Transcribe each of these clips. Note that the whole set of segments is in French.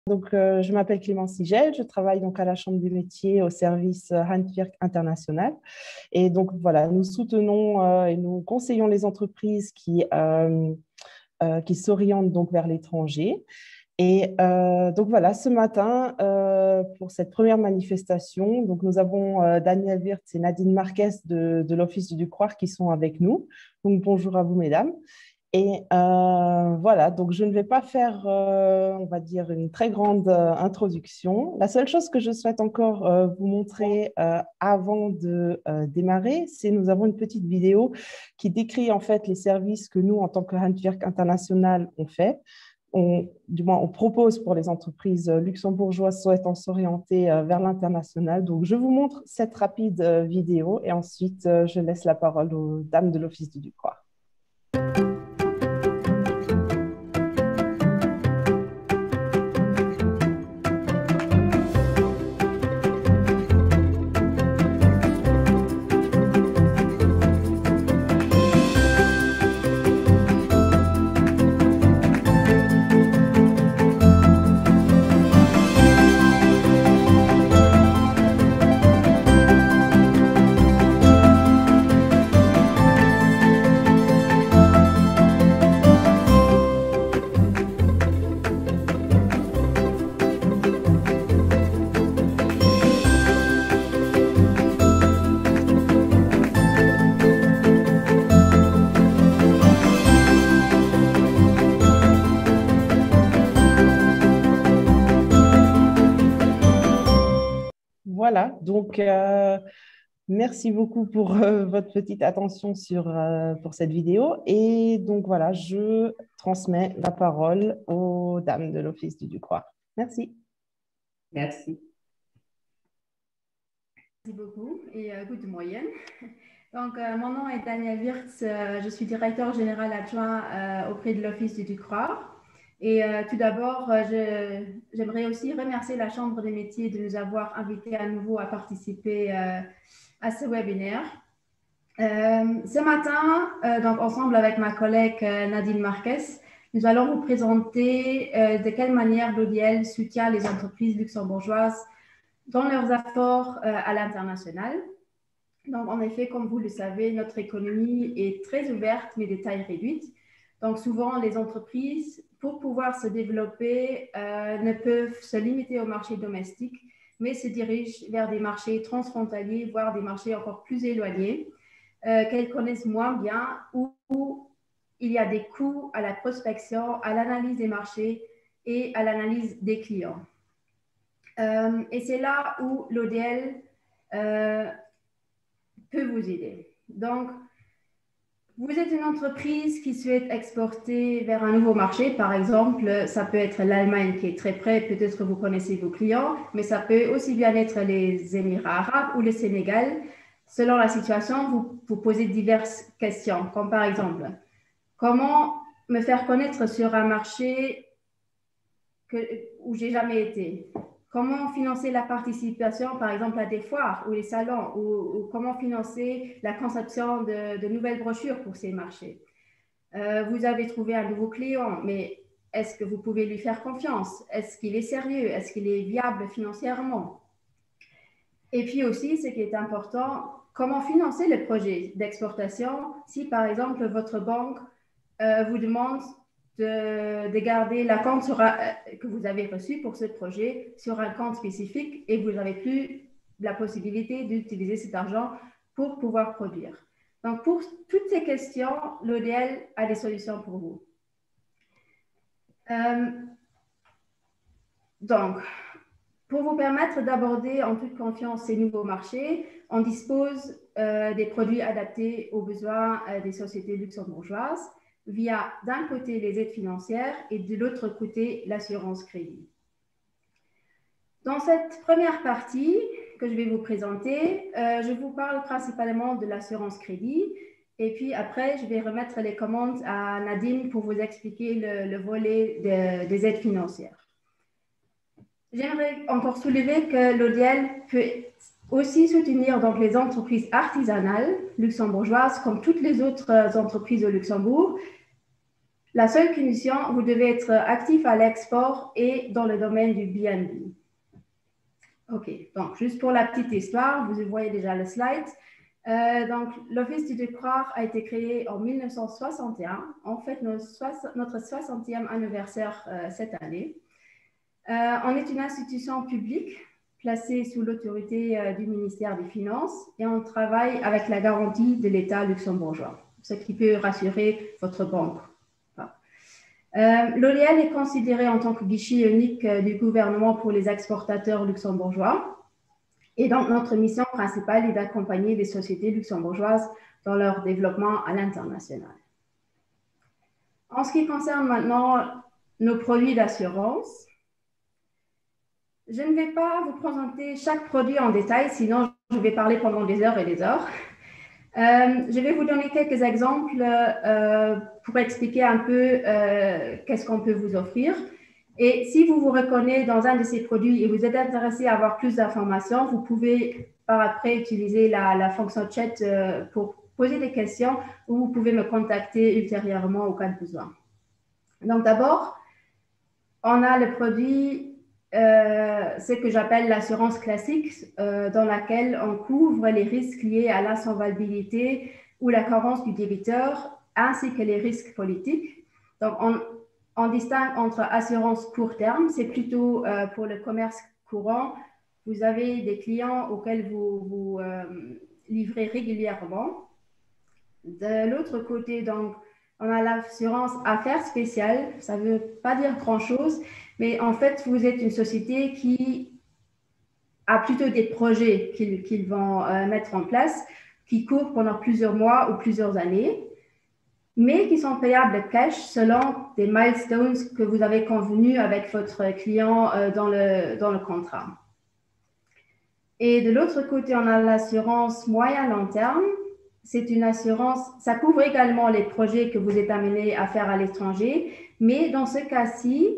Donc, je m'appelle Clémence Sigel, je travaille donc à la Chambre des métiers au service Handwerk International. Et donc, voilà, nous soutenons et nous conseillons les entreprises qui s'orientent donc vers l'étranger. Et donc voilà, ce matin, pour cette première manifestation, donc nous avons Daniel Wirtz et Nadine Marquez de l'Office du Croire qui sont avec nous. Donc bonjour à vous, mesdames. Et voilà, donc je ne vais pas faire, on va dire, une très grande introduction. La seule chose que je souhaite encore vous montrer avant de démarrer, c'est nous avons une petite vidéo qui décrit en fait les services que nous, en tant que Handwerk International, on fait. Du moins, on propose pour les entreprises luxembourgeoises souhaitant s'orienter vers l'international. Donc, je vous montre cette rapide vidéo et ensuite, je laisse la parole aux dames de l'Office du Croire. Voilà, donc merci beaucoup pour votre petite attention pour cette vidéo. Et donc voilà, je transmets la parole aux dames de l'Office du Croire. Merci. Merci. Merci beaucoup et good morning. Donc, mon nom est Daniel Wirtz, je suis directeur général adjoint auprès de l'Office du Croire. Et tout d'abord, j'aimerais aussi remercier la Chambre des métiers de nous avoir invités à nouveau à participer à ce webinaire. Ce matin, donc ensemble avec ma collègue Nadine Marquez, nous allons vous présenter de quelle manière l'ODL soutient les entreprises luxembourgeoises dans leurs efforts à l'international. Donc, en effet, comme vous le savez, notre économie est très ouverte, mais de taille réduite. Donc, souvent, les entreprises, pour pouvoir se développer, ne peuvent se limiter au marché domestique, mais se dirigent vers des marchés transfrontaliers, voire des marchés encore plus éloignés, qu'elles connaissent moins bien, où il y a des coûts à la prospection, à l'analyse des marchés et à l'analyse des clients. Et c'est là où l'ODL peut vous aider. Donc, vous êtes une entreprise qui souhaite exporter vers un nouveau marché. Par exemple, ça peut être l'Allemagne qui est très près, peut-être que vous connaissez vos clients, mais ça peut aussi bien être les Émirats arabes ou le Sénégal. Selon la situation, vous vous posez diverses questions, comme par exemple, comment me faire connaître sur un marché où j'ai jamais été? Comment financer la participation, par exemple, à des foires ou les salons, ou comment financer la conception de nouvelles brochures pour ces marchés? Vous avez trouvé un nouveau client, mais est-ce que vous pouvez lui faire confiance? Est-ce qu'il est sérieux? Est-ce qu'il est viable financièrement? Et puis aussi, ce qui est important, comment financer le projet d'exportation si, par exemple, votre banque vous demande de garder la compte que vous avez reçue pour ce projet sur un compte spécifique et vous n'avez plus la possibilité d'utiliser cet argent pour pouvoir produire. Donc, pour toutes ces questions, l'ODL a des solutions pour vous. Donc, pour vous permettre d'aborder en toute confiance ces nouveaux marchés, on dispose des produits adaptés aux besoins des sociétés luxembourgeoises via d'un côté les aides financières et de l'autre côté l'assurance crédit. Dans cette première partie que je vais vous présenter, je vous parle principalement de l'assurance crédit et puis après je vais remettre les commandes à Nadine pour vous expliquer le volet des aides financières. J'aimerais encore soulever que l'ODL peut aussi soutenir donc les entreprises artisanales luxembourgeoises comme toutes les autres entreprises au Luxembourg. La seule condition, vous devez être actif à l'export et dans le domaine du B&B. OK, donc juste pour la petite histoire, vous voyez déjà le slide. Donc, l'Office du Decroix a été créé en 1961. On fête notre 60e anniversaire cette année. On est une institution publique placée sous l'autorité du ministère des Finances et on travaille avec la garantie de l'État luxembourgeois, ce qui peut rassurer votre banque. L'OLIEL est considéré en tant que guichet unique du gouvernement pour les exportateurs luxembourgeois. Et donc, notre mission principale est d'accompagner les sociétés luxembourgeoises dans leur développement à l'international. En ce qui concerne maintenant nos produits d'assurance, je ne vais pas vous présenter chaque produit en détail, sinon je vais parler pendant des heures et des heures. Je vais vous donner quelques exemples pour expliquer un peu qu'est-ce qu'on peut vous offrir. Et si vous vous reconnaissez dans un de ces produits et vous êtes intéressé à avoir plus d'informations, vous pouvez par après utiliser la fonction chat pour poser des questions ou vous pouvez me contacter ultérieurement au cas de besoin. Donc d'abord, on a le produit, ce que j'appelle l'assurance classique, dans laquelle on couvre les risques liés à l'insolvabilité ou la carence du débiteur, ainsi que les risques politiques. Donc on distingue entre assurance court terme, c'est plutôt pour le commerce courant. Vous avez des clients auxquels vous livrez régulièrement. De l'autre côté, donc, on a l'assurance affaires spéciales. Ça ne veut pas dire grand-chose, mais en fait, vous êtes une société qui a plutôt des projets qu'ils vont mettre en place, qui courent pendant plusieurs mois ou plusieurs années, mais qui sont payables cash selon des milestones que vous avez convenus avec votre client dans le contrat. Et de l'autre côté, on a l'assurance moyen-long terme. C'est une assurance, ça couvre également les projets que vous êtes amenés à faire à l'étranger, mais dans ce cas-ci,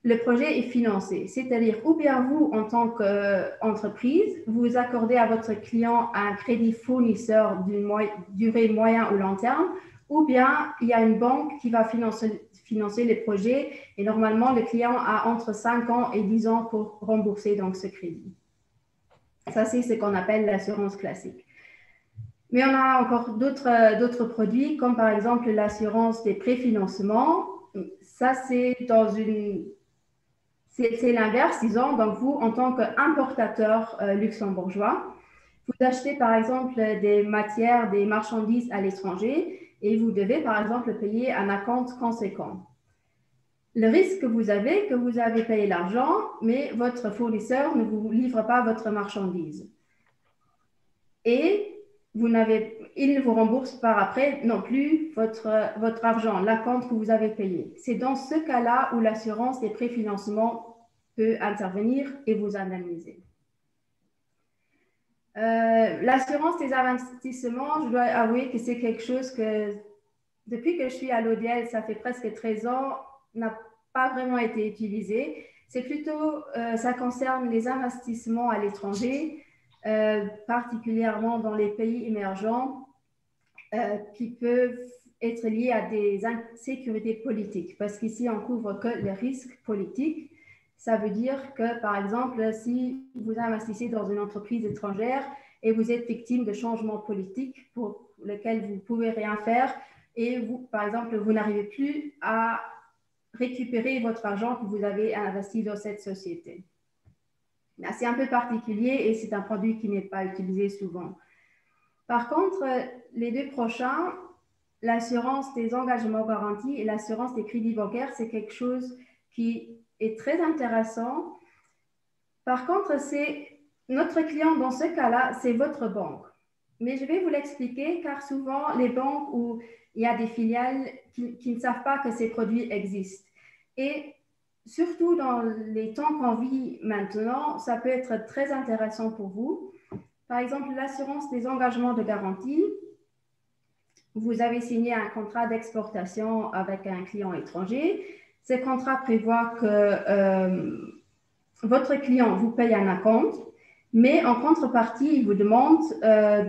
le projet est financé. C'est-à-dire, ou bien vous, en tant qu'entreprise, vous accordez à votre client un crédit fournisseur d'une durée moyen ou long terme, ou bien il y a une banque qui va financer les projets et normalement, le client a entre 5 ans et 10 ans pour rembourser donc, ce crédit. Ça, c'est ce qu'on appelle l'assurance classique. Mais on a encore d'autres produits, comme par exemple l'assurance des préfinancements. Ça, c'est l'inverse, disons. Donc, vous, en tant qu'importateur luxembourgeois, vous achetez par exemple des matières, des marchandises à l'étranger et vous devez par exemple payer un acompte conséquent. Le risque que vous avez payé l'argent, mais votre fournisseur ne vous livre pas votre marchandise. Et il ne vous rembourse par après non plus votre argent, l'acompte que vous avez payé. C'est dans ce cas-là où l'assurance des préfinancements peut intervenir et vous indemniser. L'assurance des investissements, je dois avouer que c'est quelque chose que, depuis que je suis à l'ODL, ça fait presque 13 ans, n'a pas vraiment été utilisé. C'est plutôt, ça concerne les investissements à l'étranger, particulièrement dans les pays émergents, qui peuvent être liés à des insécurités politiques, parce qu'ici, on couvre que les risques politiques. Ça veut dire que, par exemple, si vous investissez dans une entreprise étrangère et vous êtes victime de changements politiques pour lesquels vous ne pouvez rien faire et vous, par exemple, vous n'arrivez plus à récupérer votre argent que vous avez investi dans cette société. C'est un peu particulier et c'est un produit qui n'est pas utilisé souvent. Par contre, les deux prochains, l'assurance des engagements garantis et l'assurance des crédits bancaires, c'est quelque chose qui est très intéressant. Par contre, c'est notre client dans ce cas-là, c'est votre banque. Mais je vais vous l'expliquer car souvent, les banques où il y a des filiales qui ne savent pas que ces produits existent. Et surtout dans les temps qu'on vit maintenant, ça peut être très intéressant pour vous. Par exemple, l'assurance des engagements de garantie. Vous avez signé un contrat d'exportation avec un client étranger. Ce contrat prévoit que votre client vous paye un acompte, mais en contrepartie, il vous demande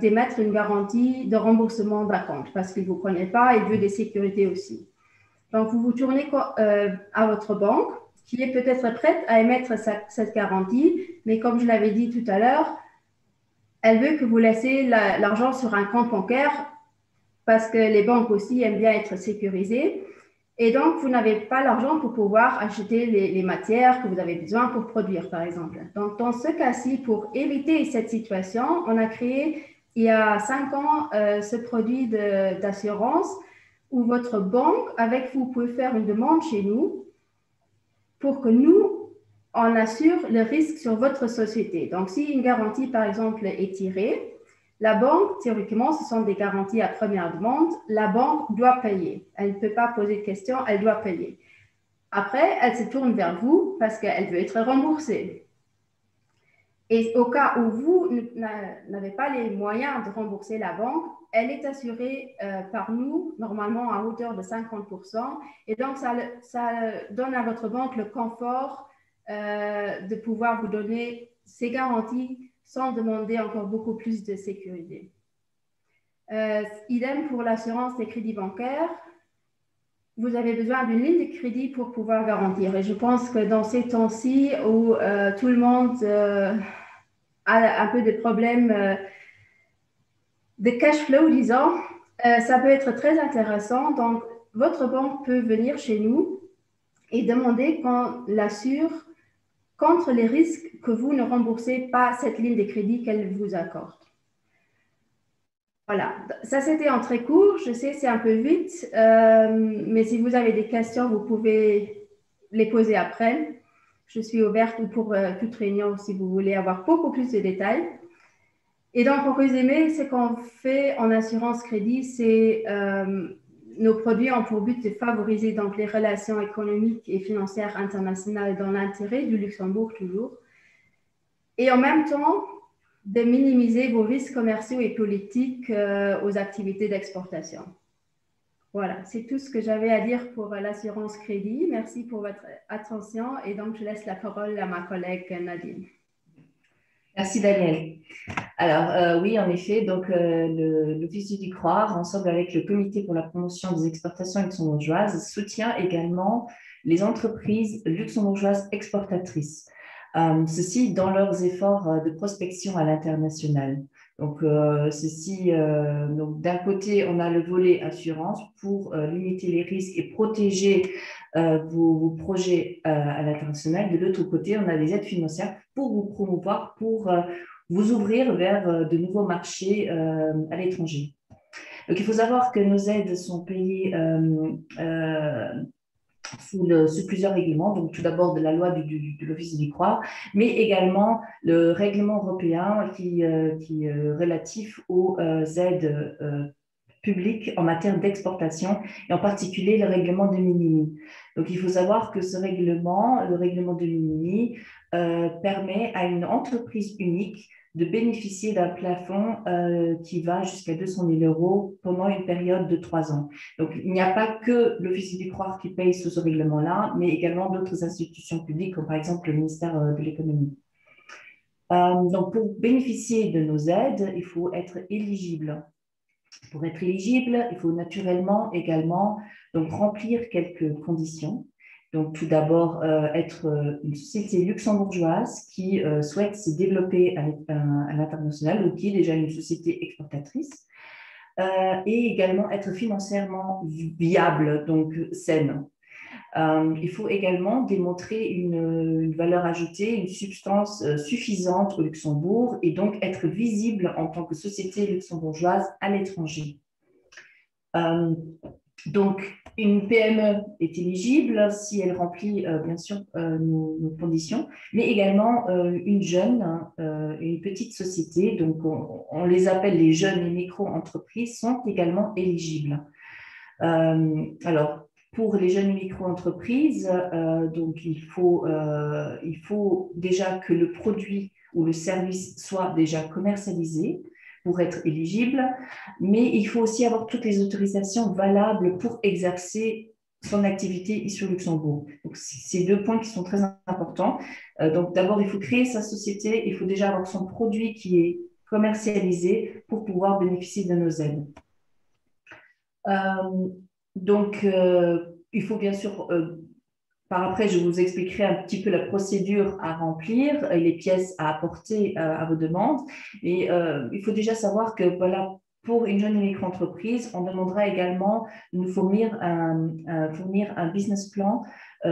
d'émettre une garantie de remboursement d'acompte parce qu'il ne vous connaît pas et il veut des sécurités aussi. Donc, vous vous tournez à votre banque qui est peut-être prête à émettre cette garantie, mais comme je l'avais dit tout à l'heure, elle veut que vous laissiez l'argent sur un compte bancaire parce que les banques aussi aiment bien être sécurisées. Et donc, vous n'avez pas l'argent pour pouvoir acheter les matières que vous avez besoin pour produire, par exemple. Donc, dans ce cas-ci, pour éviter cette situation, on a créé, il y a 5 ans, ce produit d'assurance où votre banque, avec vous, pouvez faire une demande chez nous pour que nous, on assure le risque sur votre société. Donc, si une garantie, par exemple, est tirée, la banque, théoriquement, ce sont des garanties à première demande. La banque doit payer. Elle ne peut pas poser de questions, elle doit payer. Après, elle se tourne vers vous parce qu'elle veut être remboursée. Et au cas où vous n'avez pas les moyens de rembourser la banque, elle est assurée par nous, normalement à hauteur de 50%. Et donc, ça donne à votre banque le confort de pouvoir vous donner ces garanties sans demander encore beaucoup plus de sécurité. Idem pour l'assurance des crédits bancaires. Vous avez besoin d'une ligne de crédit pour pouvoir garantir. Et je pense que dans ces temps-ci où tout le monde a un peu de problèmes de cash flow, disons, ça peut être très intéressant. Donc, votre banque peut venir chez nous et demander qu'on l'assure contre les risques que vous ne remboursez pas cette ligne de crédit qu'elle vous accorde. Voilà, ça c'était en très court. Je sais, c'est un peu vite, mais si vous avez des questions, vous pouvez les poser après. Je suis ouverte pour toute réunion si vous voulez avoir beaucoup plus de détails. Et donc, en résumé, ce qu'on fait en assurance crédit, c'est nos produits ont pour but de favoriser donc, les relations économiques et financières internationales dans l'intérêt du Luxembourg toujours. Et en même temps, de minimiser vos risques commerciaux et politiques aux activités d'exportation. Voilà, c'est tout ce que j'avais à dire pour l'assurance crédit. Merci pour votre attention et donc je laisse la parole à ma collègue Nadine. Merci Daniel. Alors oui, en effet, donc l'Office du Croire, ensemble avec le Comité pour la promotion des exportations luxembourgeoises, soutient également les entreprises luxembourgeoises exportatrices. Ceci dans leurs efforts de prospection à l'international. Donc, donc d'un côté, on a le volet assurance pour limiter les risques et protéger vos projets à l'international. De l'autre côté, on a des aides financières pour vous promouvoir, pour vous ouvrir vers de nouveaux marchés à l'étranger. Donc, il faut savoir que nos aides sont payées sous plusieurs règlements, donc tout d'abord de la loi de l'Office du Croire, mais également le règlement européen qui est relatif aux aides publiques en matière d'exportation, et en particulier le règlement de minimis. Donc il faut savoir que ce règlement, le règlement de minimis, permet à une entreprise unique de bénéficier d'un plafond qui va jusqu'à 200 000 € pendant une période de 3 ans. Donc, il n'y a pas que l'Office du Croire qui paye sous ce règlement-là, mais également d'autres institutions publiques, comme par exemple le ministère de l'Économie. Donc, pour bénéficier de nos aides, il faut être éligible. Pour être éligible, il faut naturellement également donc, remplir quelques conditions. Donc, tout d'abord, être une société luxembourgeoise qui souhaite se développer à l'international ou qui est déjà une société exportatrice, et également être financièrement viable, donc saine. Il faut également démontrer une valeur ajoutée, une substance suffisante au Luxembourg et donc être visible en tant que société luxembourgeoise à l'étranger. Donc, une PME est éligible si elle remplit bien sûr nos conditions, mais également une jeune, une petite société, donc on les appelle les jeunes et micro-entreprises, sont également éligibles. Alors, pour les jeunes et micro-entreprises, donc il faut déjà que le produit ou le service soit déjà commercialisé pour être éligible, mais il faut aussi avoir toutes les autorisations valables pour exercer son activité ici au Luxembourg. Donc, c'est deux points qui sont très importants. Donc, d'abord, il faut créer sa société, il faut déjà avoir son produit qui est commercialisé pour pouvoir bénéficier de nos aides. Donc, il faut bien sûr, par après, je vous expliquerai un petit peu la procédure à remplir et les pièces à apporter à vos demandes. Et il faut déjà savoir que voilà, pour une jeune micro-entreprise, on demandera également de nous fournir un business plan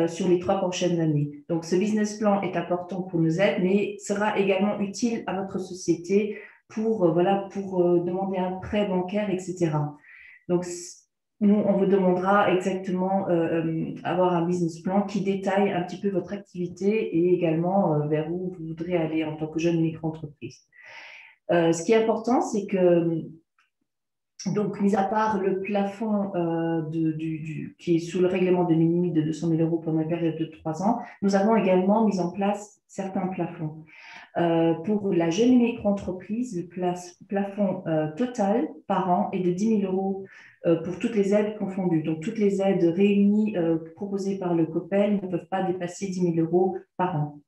sur les 3 prochaines années. Donc, ce business plan est important pour nos aides, mais sera également utile à votre société pour, voilà, pour demander un prêt bancaire, etc. Donc, nous, on vous demandera exactement avoir un business plan qui détaille un petit peu votre activité et également vers où vous voudrez aller en tant que jeune micro-entreprise. Ce qui est important, c'est que, donc, mis à part le plafond qui est sous le règlement de minimis de 200 000 € pendant une période de 3 ans, nous avons également mis en place certains plafonds. Pour la jeune micro-entreprise, le plafond total par an est de 10 000 € pour toutes les aides confondues. Donc, toutes les aides réunies proposées par le COPEL ne peuvent pas dépasser 10 000 € par an.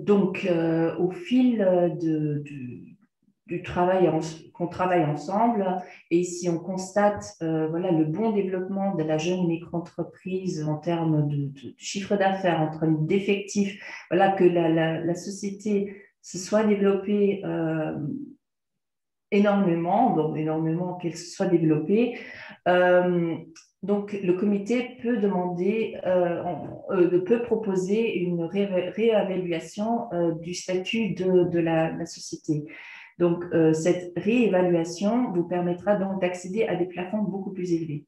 Donc, au fil du travail qu'on travaille ensemble, et si on constate voilà, le bon développement de la jeune micro-entreprise en termes de chiffre d'affaires, en termes d'effectifs, voilà, que la société se soit développée énormément qu'elle se soit développée, donc le comité peut demander, peut proposer une réévaluation du statut de la société. Donc, cette réévaluation vous permettra donc d'accéder à des plafonds beaucoup plus élevés.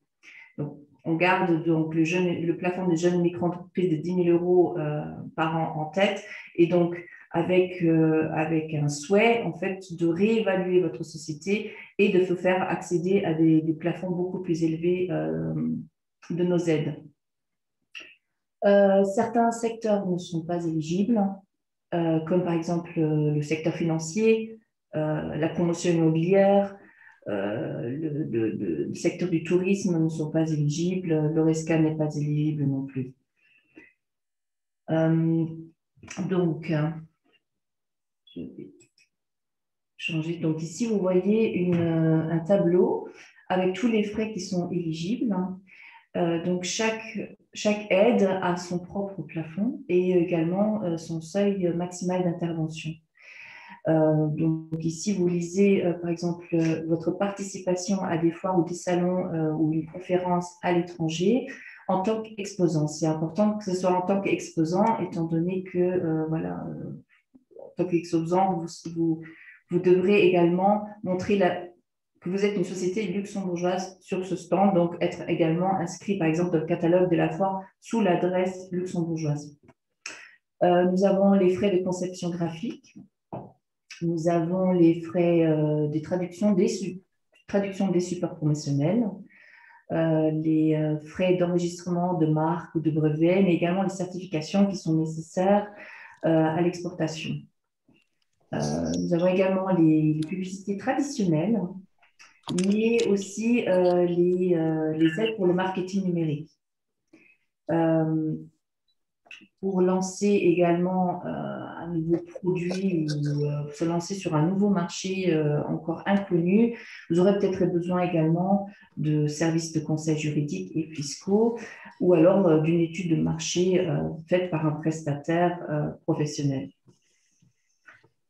Donc, on garde donc le plafond des jeunes micro-entreprises de 10 000 € par an en tête, et donc avec un souhait en fait de réévaluer votre société et de vous faire accéder à des plafonds beaucoup plus élevés de nos aides. Certains secteurs ne sont pas éligibles, comme par exemple le secteur financier, la promotion immobilière, le secteur du tourisme ne sont pas éligibles, l'ORESCA n'est pas éligible non plus. Donc, je vais changer. Donc ici, vous voyez un tableau avec tous les frais qui sont éligibles. Donc, chaque aide a son propre plafond et également son seuil maximal d'intervention. Donc ici, vous lisez, par exemple, votre participation à des foires ou des salons ou une conférence à l'étranger en tant qu'exposant. C'est important que ce soit en tant qu'exposant, étant donné que, voilà, en tant qu'exposant, vous devrez également montrer que vous êtes une société luxembourgeoise sur ce stand, donc être également inscrit, par exemple, dans le catalogue de la foire sous l'adresse luxembourgeoise. Nous avons les frais de conception graphique. Nous avons les frais des traductions des supports promotionnels, les frais d'enregistrement de marques ou de brevets, mais également les certifications qui sont nécessaires à l'exportation. Nous avons également les publicités traditionnelles, mais aussi les aides pour le marketing numérique. Pour lancer également un nouveau produit ou se lancer sur un nouveau marché encore inconnu, vous aurez peut-être besoin également de services de conseil juridiques et fiscaux ou alors d'une étude de marché faite par un prestataire professionnel.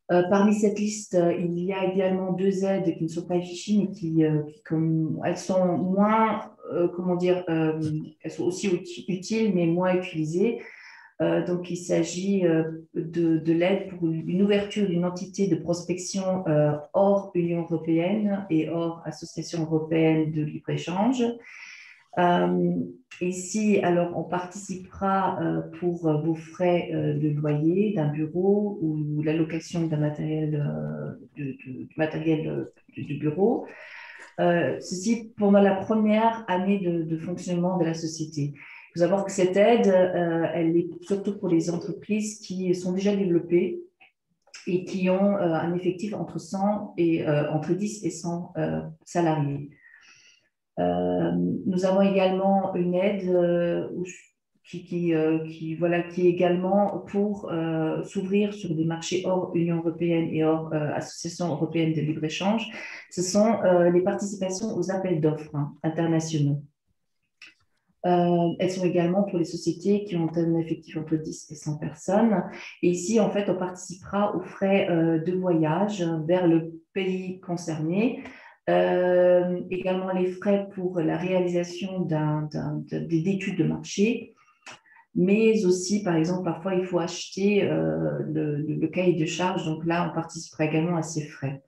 Parmi cette liste, il y a également 2 aides qui ne sont pas affichées, mais elles sont moins, comment dire, elles sont aussi utiles, mais moins utilisées. Donc, il s'agit de l'aide pour une ouverture d'une entité de prospection hors Union européenne et hors Association européenne de libre-échange. Ici, alors, on participera pour vos frais de loyer d'un bureau ou la location d'un matériel, du bureau. Ceci pendant la première année de fonctionnement de la société. Il faut savoir que cette aide, elle est surtout pour les entreprises qui sont déjà développées et qui ont un effectif entre 10 et 100 salariés. Nous avons également une aide qui est également pour s'ouvrir sur des marchés hors Union européenne et hors Association européenne de libre-échange. Ce sont les participations aux appels d'offres internationaux. Elles sont également pour les sociétés qui ont un effectif entre 10 et 100 personnes. Et ici, en fait, on participera aux frais de voyage vers le pays concerné. Également les frais pour la réalisation d'études de marché, mais aussi, par exemple, parfois, il faut acheter le cahier de charges. Donc là, on participera également à ces frais.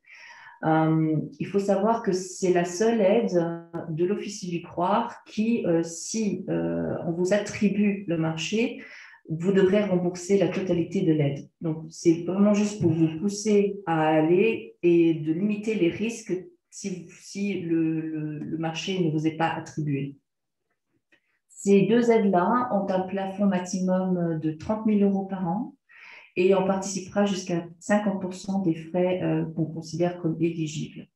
Il faut savoir que c'est la seule aide de l'Office du Croire qui, si on vous attribue le marché, vous devrez rembourser la totalité de l'aide. Donc, c'est vraiment juste pour vous pousser à aller et de limiter les risques si le marché ne vous est pas attribué. Ces deux aides-là ont un plafond maximum de 30 000 € par an et on participera jusqu'à 50% des frais qu'on considère comme éligibles.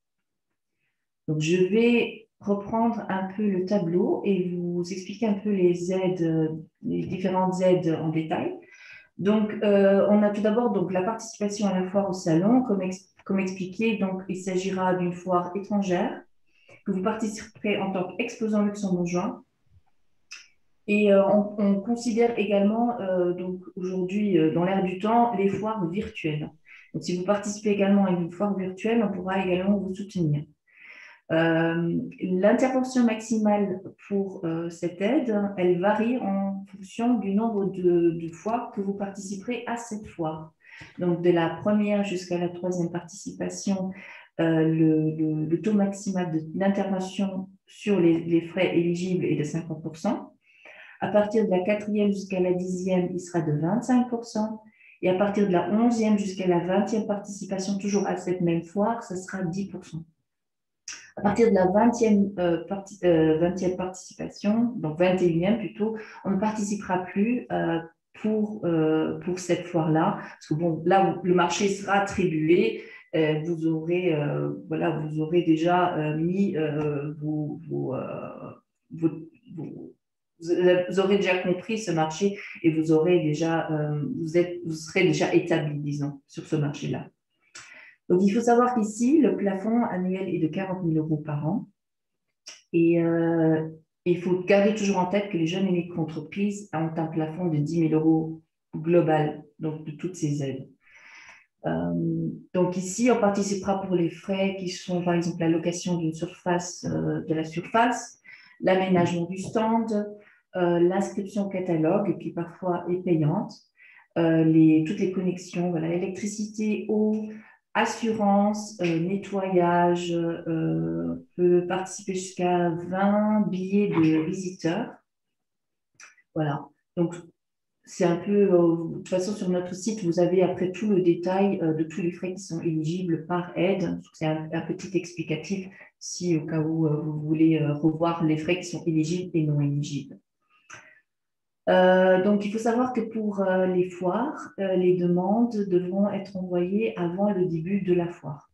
Donc, je vais reprendre un peu le tableau et vous expliquer un peu les aides, les différentes aides en détail. Donc, on a tout d'abord donc la participation à la foire au salon, comme expliqué. Donc, il s'agira d'une foire étrangère que vous participerez en tant qu'exposant luxembourgeois. Et on considère également, donc aujourd'hui, dans l'air du temps, les foires virtuelles. Donc, si vous participez également à une foire virtuelle, on pourra également vous soutenir. L'intervention maximale pour cette aide, elle varie en fonction du nombre de fois que vous participerez à cette foire. Donc, de la première jusqu'à la troisième participation, le taux maximal d'intervention sur les frais éligibles est de 50%. À partir de la 4e jusqu'à la 10e, il sera de 25%. Et à partir de la 11e jusqu'à la 20e participation, toujours à cette même foire, ce sera 10%. À partir de la 20e participation, donc 21e plutôt, on ne participera plus pour cette foire-là. Parce que bon, là où le marché sera attribué, vous aurez déjà mis vous aurez déjà compris ce marché et vous serez déjà établi, disons, sur ce marché-là. Donc, il faut savoir qu'ici, le plafond annuel est de 40 000 € par an. Et il faut garder toujours en tête que les jeunes et micro-entreprises ont un plafond de 10 000 € global, donc de toutes ces aides. Donc ici, on participera pour les frais qui sont, par exemple, la location d'une surface, de la surface, l'aménagement du stand, l'inscription au catalogue qui parfois est payante, toutes les connexions, voilà, électricité, eau, assurance, nettoyage, peut participer jusqu'à 20 billets de visiteurs. Voilà, donc c'est un peu, de toute façon sur notre site, vous avez après tout le détail de tous les frais qui sont éligibles par aide. C'est un petit explicatif si au cas où vous voulez revoir les frais qui sont éligibles et non éligibles. Donc, il faut savoir que pour les foires, les demandes devront être envoyées avant le début de la foire.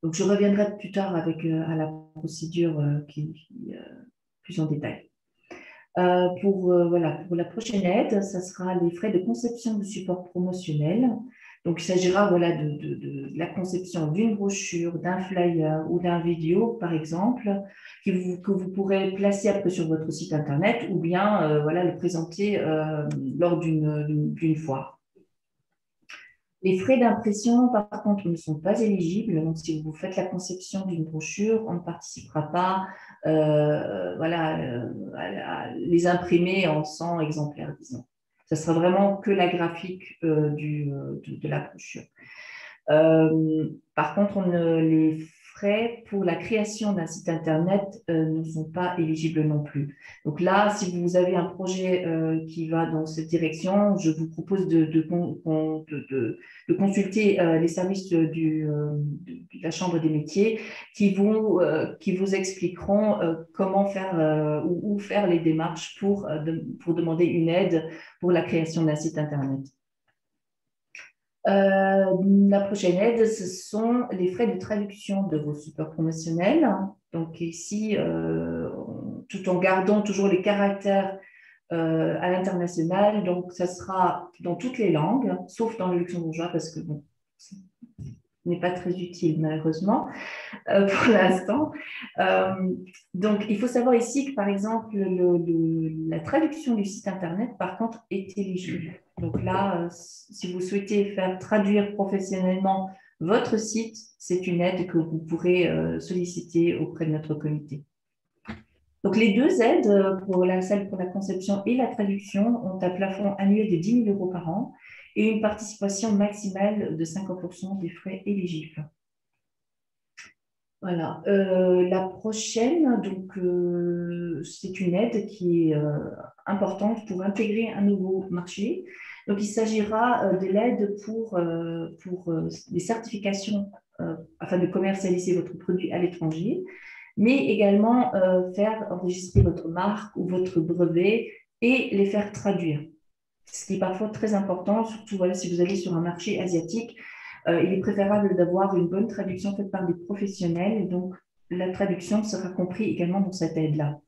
Donc, je reviendrai plus tard à la procédure plus en détail. Pour la prochaine aide, ça sera les frais de conception de support promotionnel. Donc, il s'agira de la conception d'une brochure, d'un flyer ou d'un vidéo, par exemple, que vous pourrez placer après sur votre site Internet ou bien le présenter lors d'une foire. Les frais d'impression, par contre, ne sont pas éligibles. Donc, si vous faites la conception d'une brochure, on ne participera pas à les imprimer en 100 exemplaires, disons. Ce sera vraiment que la graphique de la brochure. Par contre, les frais pour la création d'un site Internet ne sont pas éligibles non plus. Donc là, si vous avez un projet qui va dans cette direction, je vous propose de consulter les services de la Chambre des métiers qui vous expliqueront comment faire ou où faire les démarches pour demander une aide pour la création d'un site Internet. La prochaine aide, ce sont les frais de traduction de vos supports promotionnels. Donc ici, tout en gardant toujours les caractères à l'international, donc ça sera dans toutes les langues, sauf dans le luxembourgeois, parce que bon, n'est pas très utile malheureusement pour l'instant. Donc, il faut savoir ici que, par exemple, la traduction du site Internet, par contre, est éligible. Donc là, si vous souhaitez faire traduire professionnellement votre site, c'est une aide que vous pourrez solliciter auprès de notre comité. Donc, les deux aides, celle pour la conception et la traduction, ont un plafond annuel de 10 000 € par an et une participation maximale de 50% des frais éligibles. Voilà. La prochaine, donc, c'est une aide qui est importante pour intégrer un nouveau marché. Donc, il s'agira de l'aide pour les certifications afin de commercialiser votre produit à l'étranger, mais également faire enregistrer votre marque ou votre brevet et les faire traduire. Ce qui est parfois très important, surtout voilà, si vous allez sur un marché asiatique. Il est préférable d'avoir une bonne traduction faite par des professionnels. Donc, la traduction sera comprise également dans cette aide-là.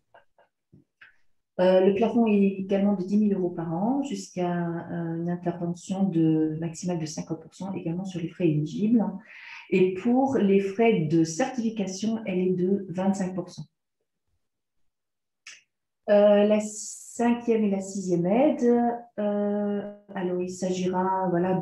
Le plafond est également de 10 000 € par an, jusqu'à une intervention maximale de 50% également sur les frais éligibles. Et pour les frais de certification, elle est de 25%. La cinquième et la sixième aide, alors il s'agira voilà,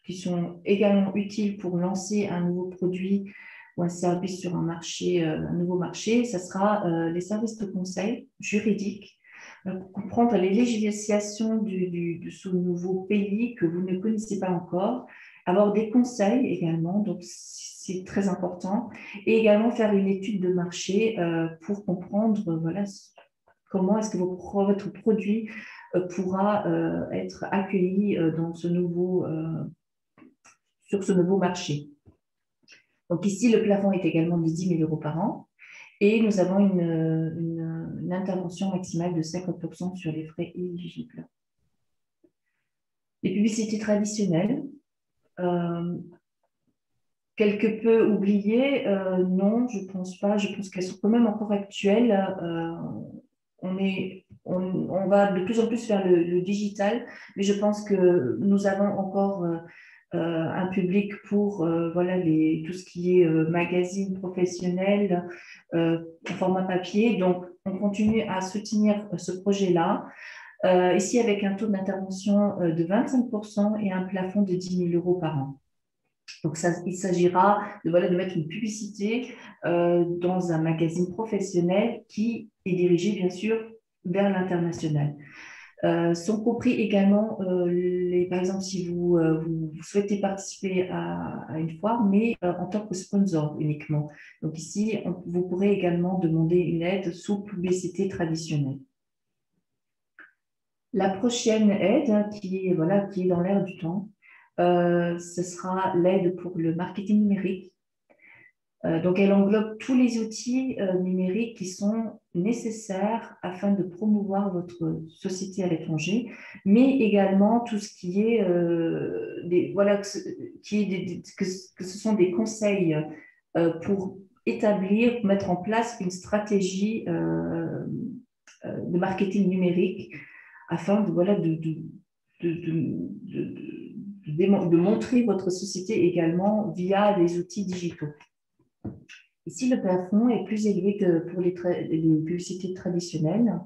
qui sont également utiles pour lancer un nouveau produit ou un service sur un marché, un nouveau marché. Ça sera les services de conseil juridique pour comprendre les législations de ce nouveau pays que vous ne connaissez pas encore, avoir des conseils également, donc c'est très important, et également faire une étude de marché pour comprendre voilà, comment est-ce que votre produit pourra être accueilli sur ce nouveau marché. Donc ici, le plafond est également de 10 000 € par an et nous avons une intervention maximale de 50% sur les frais éligibles. Les publicités traditionnelles, quelque peu oubliées, non, je ne pense pas. Je pense qu'elles sont quand même encore actuelles. On va de plus en plus vers le digital, mais je pense que nous avons encore un public pour voilà, tout ce qui est magazine professionnel en format papier. Donc, on continue à soutenir ce projet-là. Ici, avec un taux d'intervention de 25% et un plafond de 10 000 € par an. Donc, il s'agira de mettre une publicité dans un magazine professionnel qui est dirigé, bien sûr, vers l'international. Sont compris également, par exemple, si vous souhaitez participer à une foire, mais en tant que sponsor uniquement. Donc ici, vous pourrez également demander une aide sous publicité traditionnelle. La prochaine aide, qui est dans l'air du temps, ce sera l'aide pour le marketing numérique. Donc, elle englobe tous les outils numériques qui sont nécessaires afin de promouvoir votre société à l'étranger, mais également tout ce qui est, que ce sont des conseils pour établir, mettre en place une stratégie de marketing numérique afin de montrer votre société également via des outils digitaux. Ici, le plafond est plus élevé que pour les publicités traditionnelles.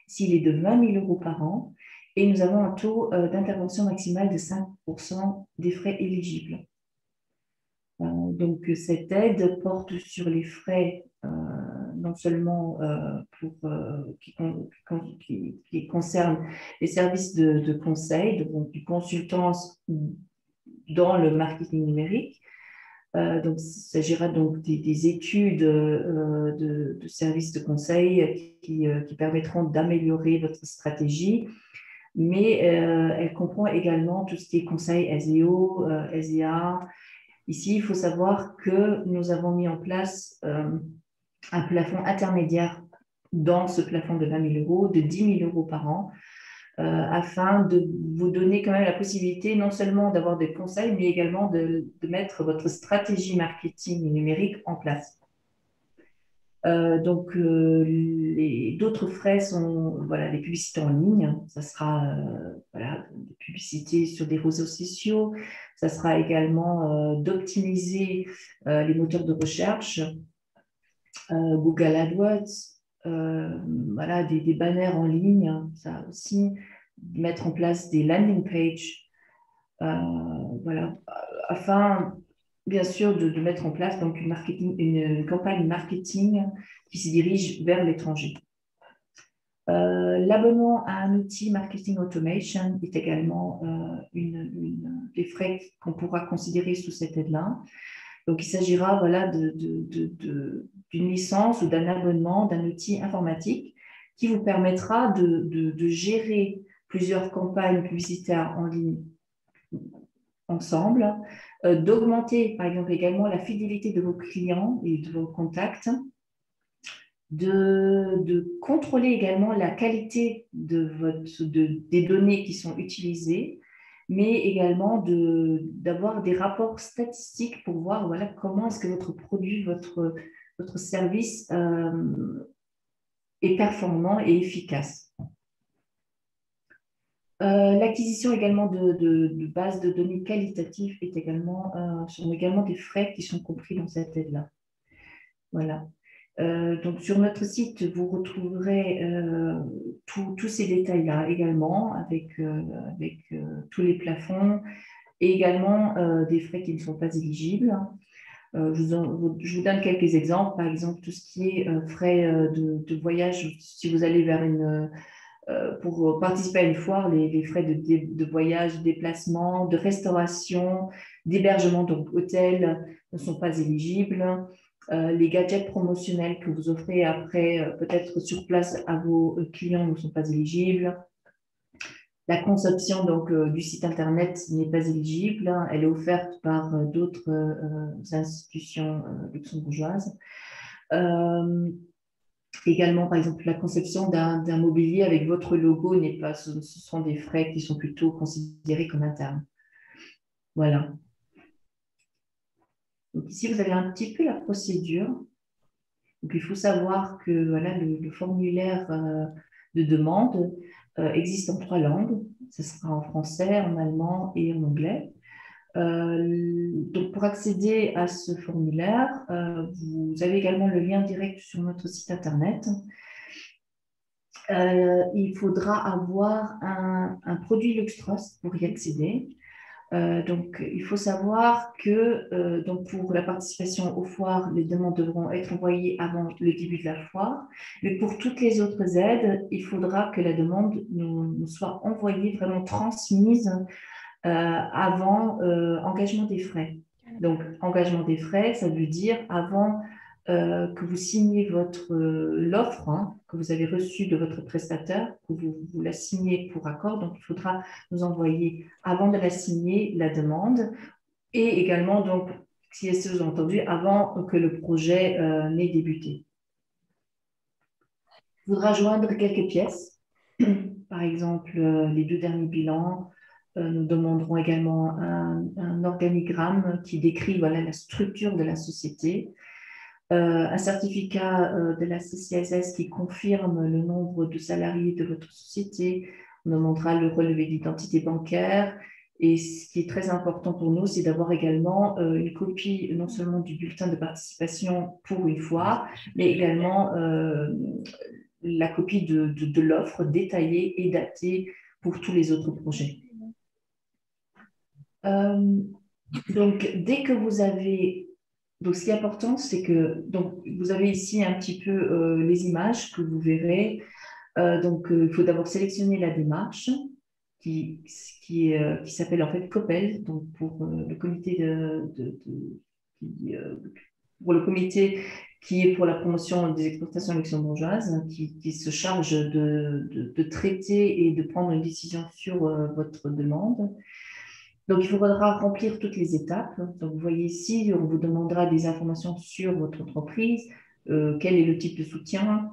Ici, il est de 20 000 € par an et nous avons un taux d'intervention maximale de 5% des frais éligibles. Donc, cette aide porte sur les frais non seulement qui concernent les services de conseil, donc du consultance dans le marketing numérique. Donc, il s'agira donc des études de services de conseil qui permettront d'améliorer votre stratégie, mais elle comprend également tout ce qui est conseil SEO, SEA. Ici, il faut savoir que nous avons mis en place un plafond intermédiaire dans ce plafond de 20 000 € de 10 000 € par an, afin de vous donner quand même la possibilité non seulement d'avoir des conseils, mais également de mettre votre stratégie marketing numérique en place. Donc, d'autres frais sont les publicités en ligne. Ça sera des publicité sur des réseaux sociaux. Ça sera également d'optimiser les moteurs de recherche, Google AdWords, voilà, des banners en ligne, ça aussi, mettre en place des landing pages, voilà, afin bien sûr de mettre en place donc une campagne marketing qui se dirige vers l'étranger. L'abonnement à un outil marketing automation est également des frais qu'on pourra considérer sous cette aide-là. Donc, il s'agira voilà, d'une licence ou d'un abonnement d'un outil informatique qui vous permettra de gérer plusieurs campagnes publicitaires en ligne ensemble, d'augmenter par exemple également la fidélité de vos clients et de vos contacts, de contrôler également la qualité des données qui sont utilisées, mais également d'avoir des rapports statistiques pour voir voilà, comment est-ce que votre produit, votre service est performant et efficace. L'acquisition également de bases de données qualitatives sont également des frais qui sont compris dans cette aide-là. Voilà. Donc, sur notre site, vous retrouverez tous ces détails-là également, avec tous les plafonds et également des frais qui ne sont pas éligibles. Je vous donne quelques exemples. Par exemple, tout ce qui est frais de voyage, si vous allez vers pour participer à une foire, les frais de voyage, de déplacement, de restauration, d'hébergement, donc hôtel, ne sont pas éligibles. Les gadgets promotionnels que vous offrez après, peut-être sur place à vos clients, ne sont pas éligibles. La conception donc, du site Internet n'est pas éligible. Elle est offerte par d'autres institutions luxembourgeoises. Également, par exemple, la conception d'un mobilier avec votre logo n'est pas, ce sont des frais qui sont plutôt considérés comme internes. Voilà. Donc ici, vous avez un petit peu la procédure. Donc, il faut savoir que voilà, le formulaire de demande existe en 3 langues. Ce sera en français, en allemand et en anglais. Donc, pour accéder à ce formulaire, vous avez également le lien direct sur notre site Internet. Il faudra avoir un produit LuxTrust pour y accéder. Donc, il faut savoir que donc pour la participation aux foires, les demandes devront être envoyées avant le début de la foire. Mais pour toutes les autres aides, il faudra que la demande nous soit envoyée, vraiment transmise avant engagement des frais. Donc, engagement des frais, ça veut dire avant que vous signez l'offre que vous avez reçue de votre prestataire, que vous la signez pour accord. Donc, il faudra nous envoyer, avant de la signer, la demande et également, donc, si c'est sous-entendu, avant que le projet n'ait débuté. Il faudra joindre quelques pièces, par exemple les 2 derniers bilans. Nous demanderons également un organigramme qui décrit voilà, la structure de la société. Un certificat de la CCSS qui confirme le nombre de salariés de votre société. On demandera le relevé d'identité bancaire. Et ce qui est très important pour nous, c'est d'avoir également une copie non seulement du bulletin de participation pour une fois, mais également la copie de l'offre détaillée et datée pour tous les autres projets. Donc, dès que vous avez... Donc, ce qui est important, c'est que donc, vous avez ici un petit peu les images que vous verrez. Donc, il faut d'abord sélectionner la démarche qui s'appelle en fait COPEL, donc pour le comité pour le comité qui est pour la promotion des exportations luxembourgeoises, qui se charge de traiter et de prendre une décision sur votre demande. Donc, il faudra remplir toutes les étapes. Donc, vous voyez ici, on vous demandera des informations sur votre entreprise, quel est le type de soutien,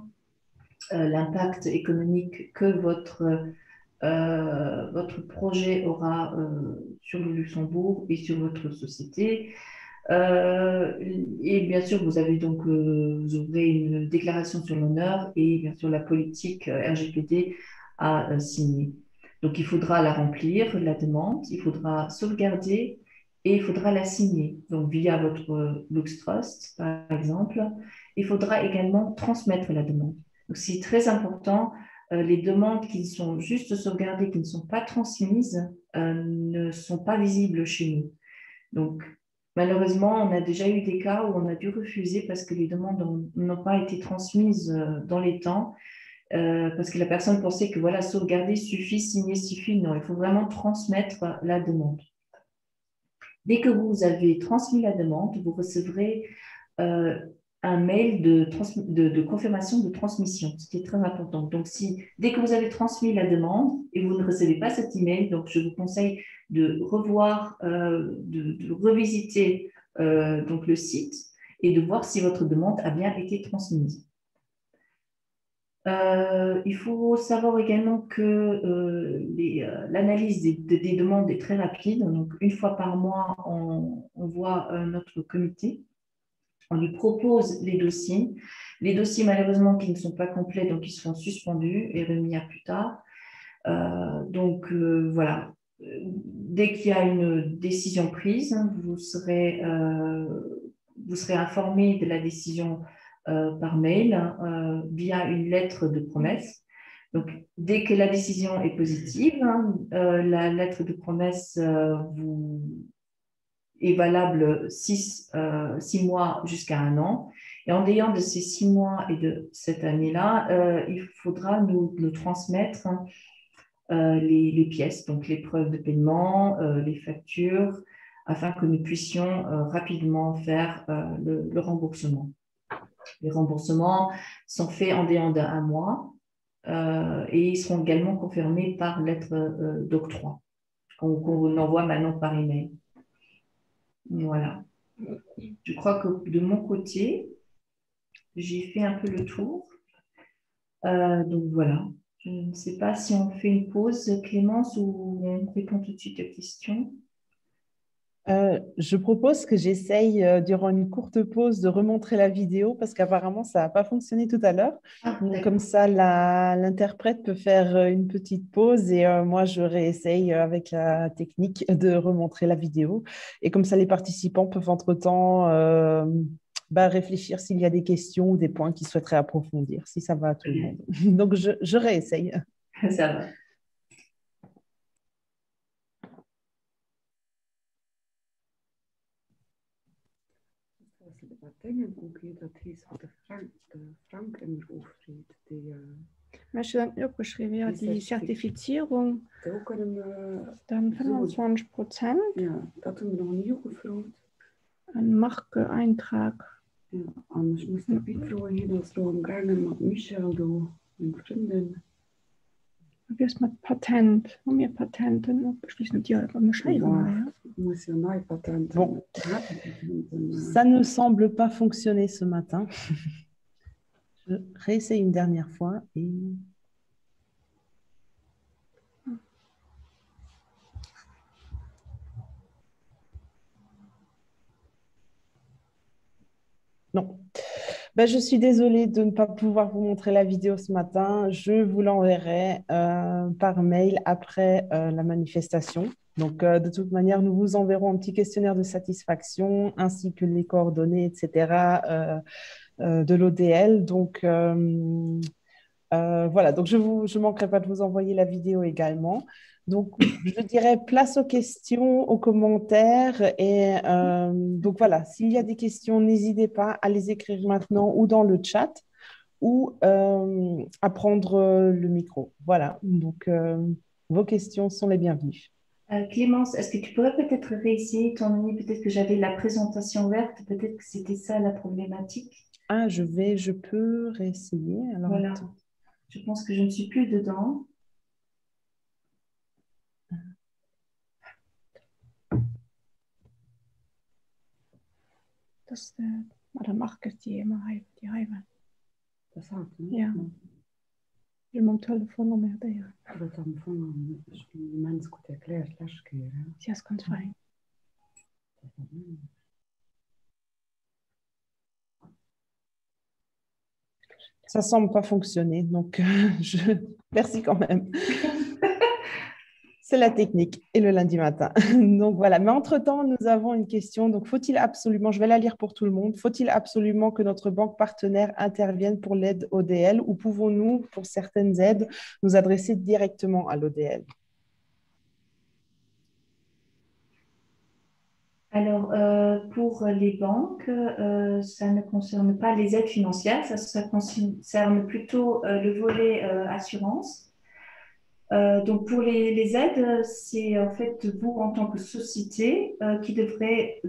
l'impact économique que votre projet aura sur le Luxembourg et sur votre société. Et bien sûr, vous avez donc, vous aurez une déclaration sur l'honneur et bien sûr la politique RGPD à signer. Donc, il faudra la remplir, la demande, il faudra sauvegarder et il faudra la signer. Donc, via votre LuxTrust, par exemple, il faudra également transmettre la demande. Donc, c'est très important. Les demandes qui sont juste sauvegardées, qui ne sont pas transmises, ne sont pas visibles chez nous. Donc, malheureusement, on a déjà eu des cas où on a dû refuser parce que les demandes n'ont pas été transmises dans les temps, parce que la personne pensait que voilà, sauvegarder suffit, signer suffit. Non, il faut vraiment transmettre la demande. Dès que vous avez transmis la demande, vous recevrez un mail de confirmation de transmission, ce qui est très important. Donc, dès que vous avez transmis la demande et vous ne recevez pas cet email, donc je vous conseille de revoir, de revisiter donc le site et de voir si votre demande a bien été transmise. Il faut savoir également que l'analyse des demandes est très rapide. Donc, une fois par mois, on voit notre comité. On lui propose les dossiers. Les dossiers, malheureusement, qui ne sont pas complets, donc ils seront suspendus et remis à plus tard. Voilà. Dès qu'il y a une décision prise, vous serez informé de la décision par mail via une lettre de promesse. Donc, dès que la décision est positive, la lettre de promesse est valable 6 mois jusqu'à 1 an. Et en dehors de ces 6 mois et de cette année-là, il faudra nous transmettre les pièces, donc les preuves de paiement, les factures, afin que nous puissions rapidement faire le remboursement. Les remboursements sont faits en dehors d'1 mois et ils seront également confirmés par lettre d'octroi qu'on envoie maintenant par email. Voilà. Je crois que de mon côté, j'ai fait un peu le tour. Donc voilà. Je ne sais pas si on fait une pause, Clémence, ou on répond tout de suite aux questions. Je propose que j'essaye, durant une courte pause, de remontrer la vidéo parce qu'apparemment, ça n'a pas fonctionné tout à l'heure. Donc, comme ça, l'interprète peut faire une petite pause et moi, je réessaye avec la technique de remontrer la vidéo. Et comme ça, les participants peuvent entre-temps réfléchir s'il y a des questions ou des points qu'ils souhaiteraient approfondir, si ça va à tout le monde. Donc, je réessaye. Ça va. Wat dingen ook hier, dat is wat de Frank ingeroepen heeft. Maar je dann aufgeschrieben, ja, die Zertifizierung, Ook een, dann 25%, ja, dat hebben we nog niet gevraagd. ein Markeneintrag. Ja, anders moest ik niet vragen, dat we hem gerne met Michel doen, mijn vriendin. Wie ist mit Patent? Haben wir Patenten? Ich nicht, ja, aber wir schreiben mal, ja. Muss ja neue Patente. Bon, ça ne semble pas fonctionner ce matin. Je réessaye une dernière fois et... Non. Ben, je suis désolée de ne pas pouvoir vous montrer la vidéo ce matin. Je vous l'enverrai par mail après la manifestation. Donc, de toute manière, nous vous enverrons un petit questionnaire de satisfaction ainsi que les coordonnées, etc. De l'ODL. Donc, voilà. Donc, je ne manquerai pas de vous envoyer la vidéo également. Donc, je dirais place aux questions, aux commentaires. Et donc, voilà, s'il y a des questions, n'hésitez pas à les écrire maintenant ou dans le chat ou à prendre le micro. Voilà, donc vos questions sont les bienvenues. Clémence, est-ce que tu pourrais peut-être réessayer, étant donné peut-être que j'avais la présentation ouverte, peut-être que c'était ça la problématique? Ah, je peux réessayer. Alors, voilà, attends. Je pense que je ne suis plus dedans. Das war der Marke, die immer die Heimat. Dat staat, hè? Ja. Je mon telefoonnummer d'ailleurs. Dat dan van die mensen goed erklärt, laatste keer. Ja, is ganz fijn. Ça ne semble pas fonctionner, donc merci quand même. C'est la technique et le lundi matin. Donc voilà, mais entre-temps, nous avons une question. Donc faut-il absolument, je vais la lire pour tout le monde, faut-il absolument que notre banque partenaire intervienne pour l'aide ODL ou pouvons-nous, pour certaines aides, nous adresser directement à l'ODL? Alors, pour les banques, ça ne concerne pas les aides financières, ça concerne plutôt le volet assurance. Donc, pour les aides, c'est en fait vous, en tant que société, qui devrez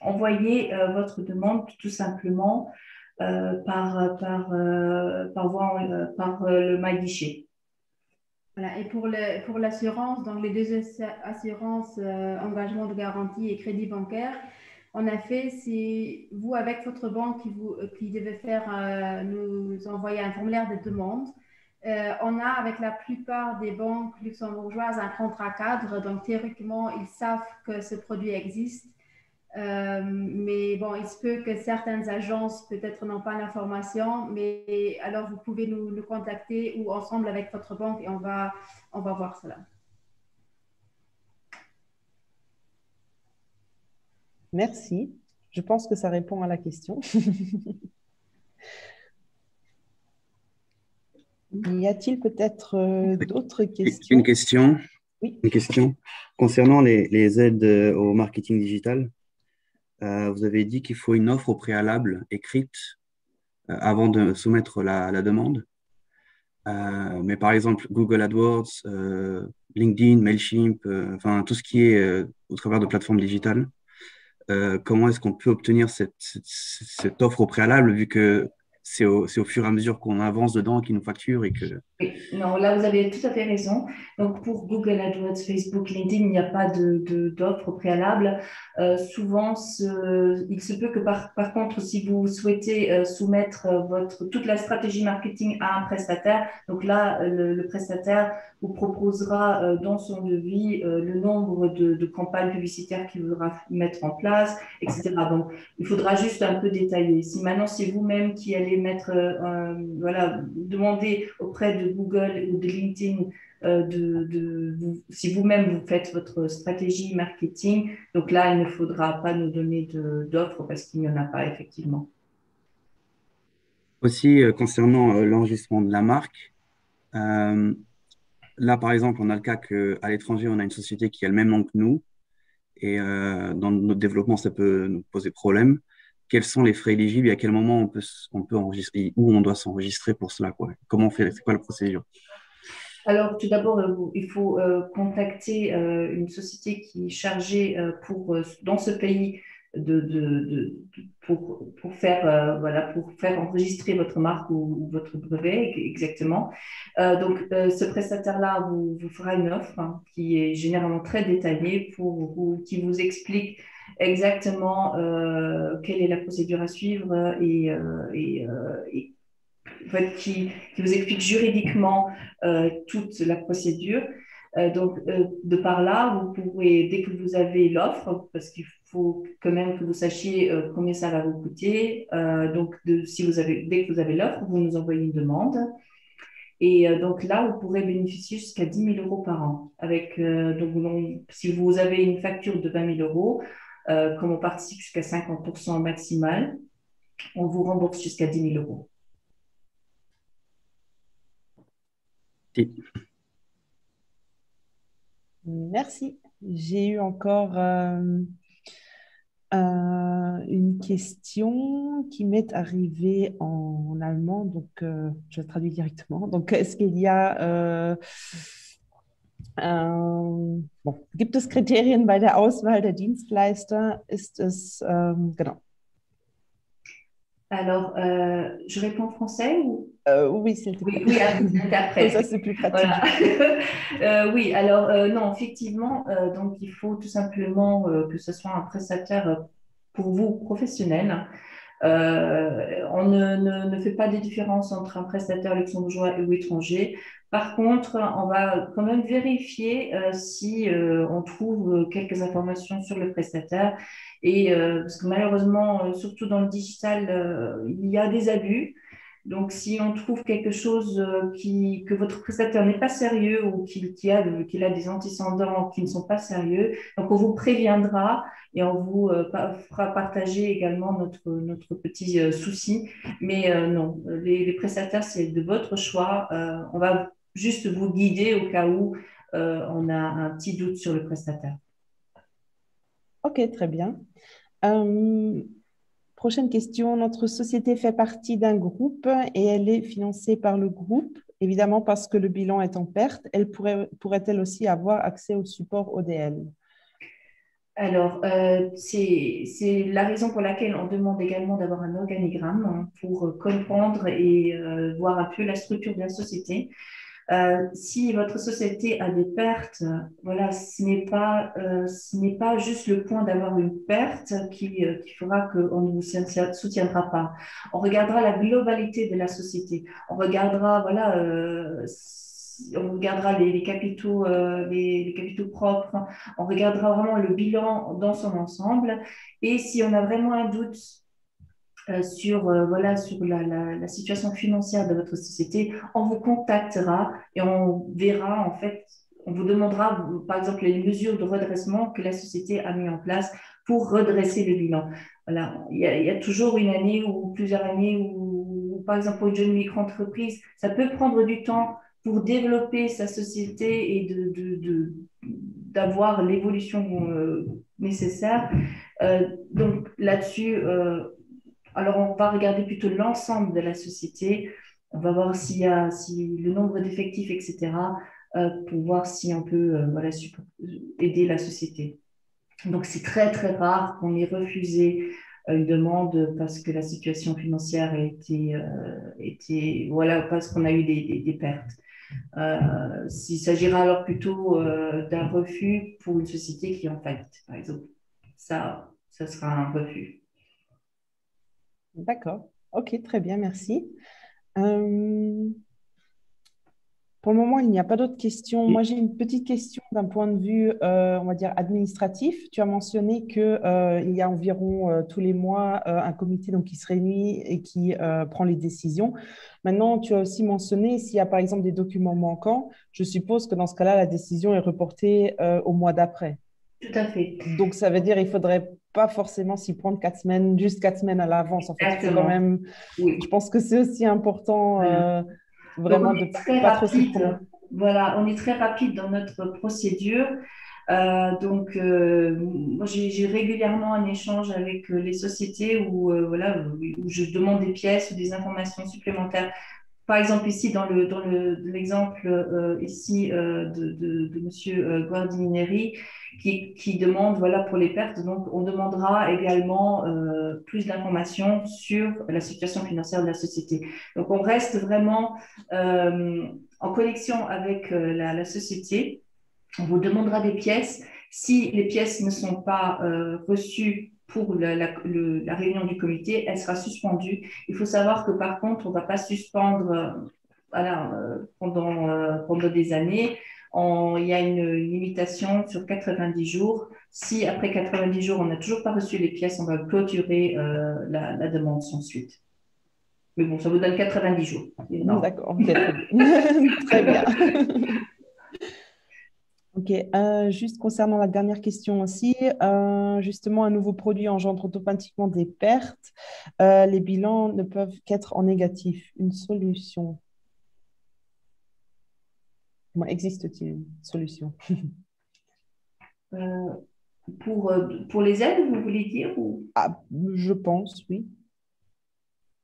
envoyer votre demande tout simplement par le MyGuichet. Voilà. Et pour l'assurance, donc les deux assurances, engagement de garantie et crédit bancaire, en effet, c'est vous avec votre banque qui devez nous envoyer un formulaire de demande. On a avec la plupart des banques luxembourgeoises un contrat cadre, donc théoriquement, ils savent que ce produit existe. Mais bon, il se peut que certaines agences peut-être n'ont pas l'information, mais alors vous pouvez nous contacter ou ensemble avec votre banque et on va voir cela. Merci. Je pense que ça répond à la question. Y a-t-il peut-être d'autres questions? Une question. Oui. Une question concernant les aides au marketing digital. Vous avez dit qu'il faut une offre au préalable écrite avant de soumettre la demande. Mais par exemple, Google AdWords, LinkedIn, Mailchimp, enfin tout ce qui est au travers de plateformes digitales. Comment est-ce qu'on peut obtenir cette offre au préalable vu que c'est au fur et à mesure qu'on avance dedans qu'ils nous facturent et que… Oui, non, là, vous avez tout à fait raison. Donc, pour Google AdWords, Facebook, LinkedIn, il n'y a pas d'offre préalable. Souvent, il se peut que par contre, si vous souhaitez soumettre toute la stratégie marketing à un prestataire, donc là, le prestataire vous proposera dans son devis le nombre de campagnes publicitaires qu'il voudra mettre en place, etc. Donc, il faudra juste un peu détailler. Si maintenant, c'est vous-même qui allez mettre, demander auprès de Google ou de LinkedIn si vous-même vous faites votre stratégie marketing, donc là, il ne faudra pas nous donner d'offres parce qu'il n'y en a pas effectivement. Aussi, concernant l'enregistrement de la marque, là, par exemple, on a le cas qu'à l'étranger, on a une société qui a le même nom que nous et dans notre développement, ça peut nous poser problème. Quels sont les frais éligibles et à quel moment on peut enregistrer, où on doit s'enregistrer pour cela, quoi. Comment on fait, c'est quoi la procédure? Alors, tout d'abord, il faut contacter une société qui est chargée dans ce pays pour faire enregistrer votre marque ou votre brevet exactement. Donc, ce prestataire-là vous fera une offre qui est généralement très détaillée qui vous explique exactement quelle est la procédure à suivre et en fait, qui vous explique juridiquement toute la procédure. De par là, vous pouvez, dès que vous avez l'offre, parce qu'il faut quand même que vous sachiez combien ça va vous coûter, dès que vous avez l'offre, vous nous envoyez une demande. Et donc là, vous pourrez bénéficier jusqu'à 10 000 € par an. Si vous avez une facture de 20 000 €, comme on participe jusqu'à 50% maximal, on vous rembourse jusqu'à 10 000 €. Merci. J'ai eu encore une question qui m'est arrivée en allemand, donc je traduis directement. Donc, est-ce qu'il y a gibt es Kriterien bei der Auswahl der Dienstleister? Ist es genau. Alors, je réponds en français ou… Oui, s'il te plaît. Oui, interprète. Ça, c'est plus pratique. Voilà. Oui, alors non, effectivement, donc il faut tout simplement que ce soit un prestataire pour vous professionnel. On ne fait pas de différence entre un prestataire luxembourgeois ou étranger. Par contre, on va quand même vérifier si on trouve quelques informations sur le prestataire. Et parce que malheureusement, surtout dans le digital, il y a des abus. Donc, si on trouve quelque chose que votre prestataire n'est pas sérieux ou qu'il a des antécédents qui ne sont pas sérieux, donc on vous préviendra et on vous fera partager également notre petit souci. Mais non, les prestataires, c'est de votre choix. On va juste vous guider au cas où on a un petit doute sur le prestataire. Ok, très bien. Euh, Prochaine question. Notre société fait partie d'un groupe et elle est financée par le groupe. Évidemment, parce que le bilan est en perte, pourrait-elle aussi avoir accès au support ODL? Alors, c'est la raison pour laquelle on demande également d'avoir un organigramme hein, pour comprendre et voir un peu la structure de la société. Si votre société a des pertes, voilà, ce n'est pas juste le point d'avoir une perte qui fera qu'on ne vous soutiendra pas. On regardera la globalité de la société. On regardera, voilà, on regardera les capitaux, les capitaux propres. On regardera vraiment le bilan dans son ensemble. Et si on a vraiment un doute voilà, sur la situation financière de votre société, on vous contactera et on verra, en fait, on vous demandera, par exemple, les mesures de redressement que la société a mis en place pour redresser le bilan. Voilà. Il y a toujours une année ou plusieurs années où, par exemple, pour une jeune micro-entreprise, ça peut prendre du temps pour développer sa société et d'avoir l'évolution nécessaire. Donc là-dessus, alors, on va regarder plutôt l'ensemble de la société. On va voir si le nombre d'effectifs, etc., pour voir si on peut voilà, aider la société. Donc, c'est très, très rare qu'on ait refusé une demande parce que la situation financière était voilà, parce qu'on a eu des pertes. S'il s'agira alors plutôt d'un refus pour une société qui est en faillite, par exemple. Ça sera un refus. D'accord. Ok, très bien, merci. Euh, pour le moment, il n'y a pas d'autres questions. Moi, j'ai une petite question d'un point de vue, on va dire, administratif. Tu as mentionné qu'il y a environ tous les mois un comité donc, qui se réunit et qui prend les décisions. Maintenant, tu as aussi mentionné s'il y a par exemple des documents manquants, je suppose que dans ce cas-là, la décision est reportée au mois d'après. Tout à fait. Donc, ça veut dire qu'il ne faudrait pas forcément s'y prendre 4 semaines, juste 4 semaines à l'avance. En fait, il faut quand même, oui. je pense que c'est aussi important vraiment de ne pas trop s'y prendre. Voilà, on est très rapide dans notre procédure. Moi, j'ai régulièrement un échange avec les sociétés voilà, où je demande des pièces ou des informations supplémentaires. Par exemple, ici, dans l'exemple de M. Guardineri, qui demande, voilà, pour les pertes, donc on demandera également plus d'informations sur la situation financière de la société. Donc, on reste vraiment en connexion avec la société. On vous demandera des pièces. Si les pièces ne sont pas reçues pour la réunion du comité, elle sera suspendue. Il faut savoir que par contre, on ne va pas suspendre voilà, pendant des années. Il y a une limitation sur 90 jours. Si après 90 jours, on n'a toujours pas reçu les pièces, on va clôturer la demande sans suite. Mais bon, ça vous donne 90 jours. D'accord, ok, très bien. Ok, juste concernant la dernière question aussi, justement, un nouveau produit engendre automatiquement des pertes. Les bilans ne peuvent qu'être en négatif. Une solution. Existe-t-il une solution? Pour les aides, vous voulez dire Ah, je pense, oui.